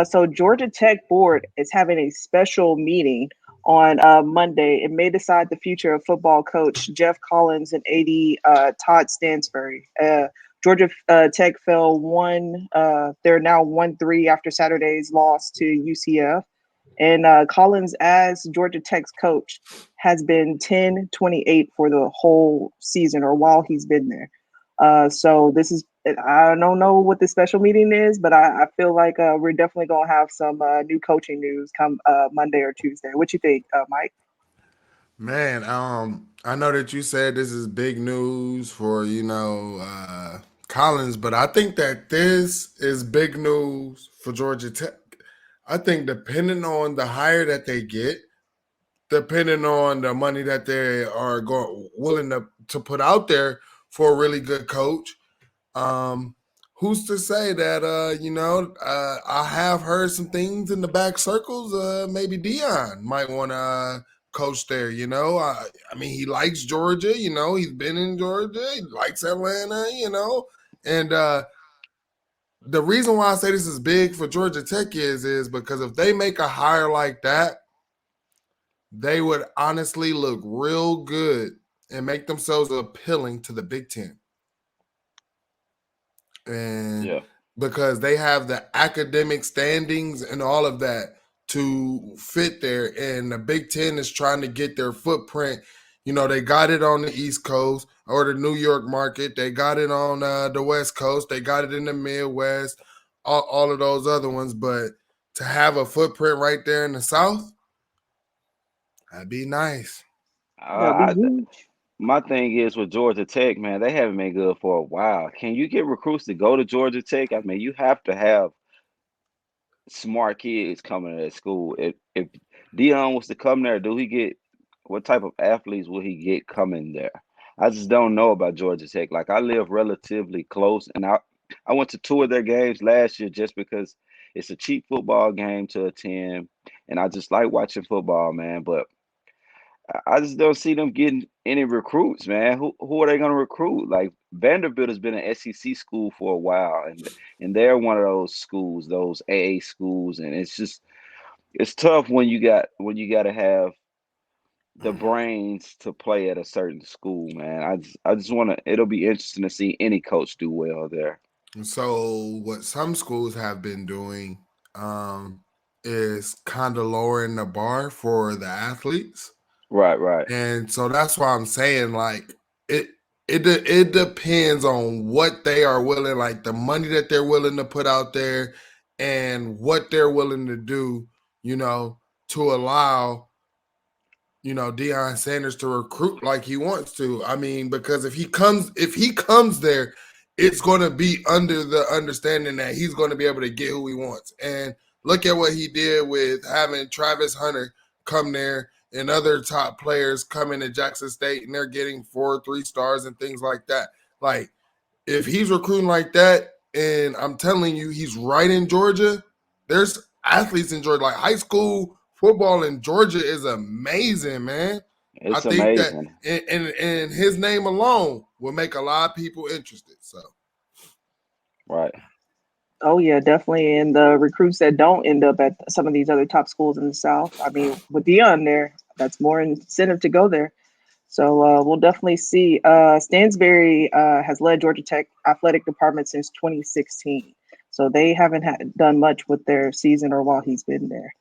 So Georgia Tech board is having a special meeting on Monday. It may decide the future of football coach Geoff Collins and AD Todd Stansbury. Georgia Tech fell one. They're now 1-3 after Saturday's loss to UCF. And Collins, as Georgia Tech's coach, has been 10-28 for the whole season or while he's been there. So this is, I don't know what the special meeting is, but I feel like we're definitely going to have some new coaching news come Monday or Tuesday. What you think, Mike? Man, I know that you said this is big news for Collins, but I think that this is big news for Georgia Tech. I think depending on the hire that they get, depending on the money that they are willing to put out there for a really good coach, um, who's to say that I have heard some things in the back circles. Maybe Dion might want to coach there. I mean, he likes Georgia. He's been in Georgia. He likes Atlanta. And the reason why I say this is big for Georgia Tech is because if they make a hire like that, they would honestly look real good and make themselves appealing to the Big Ten. And Yeah. because they have the academic standings and all of that to fit there, and the Big Ten is trying to get their footprint. They got it on the East Coast or the New York market. They got it on the West Coast. They got it in the Midwest, all of those other ones. But to have a footprint right there in the South, that'd be nice. That'll be I, huge. my thing is with Georgia Tech, man, they haven't been good for a while. Can you get recruits to go to Georgia Tech? I mean, you have to have smart kids coming to that school. If Dion was to come there, do he get what type of athletes will he get coming there? I just don't know about Georgia Tech. Like I live relatively close, and I went to two of their games last year just because it's a cheap football game to attend, and I just like watching football, man. But I just don't see them getting any recruits, man. Who are they going to recruit? Like Vanderbilt has been an SEC school for a while, and they're one of those schools, those AA schools, and it's tough when you got to have the brains to play at a certain school, man. I just want to. It'll be interesting to see any coach do well there. So what some schools have been doing is kind of lowering the bar for the athletes, Right, right. and so that's why I'm saying like it. It depends on what they are willing, like the money that they're willing to put out there, and what they're willing to do. You know, to allow Deion Sanders to recruit like he wants to. I mean, because if he comes there, it's going to be under the understanding that he's going to be able to get who he wants. And look at what he did with having Travis Hunter come there and other top players come into Jackson State, and they're getting 4 3 stars and things like that. Like if he's recruiting like that, and I'm telling you, he's right in Georgia. There's athletes in Georgia, like high school football in Georgia is amazing, man. I It's think that amazing. and his name alone will make a lot of people interested. So Right. Oh yeah, definitely. And the recruits that don't end up at some of these other top schools in the South. I mean, with Dion there, that's more incentive to go there. So we'll definitely see. Stansbury has led Georgia Tech athletic department since 2016. So they haven't done much with their season or while he's been there.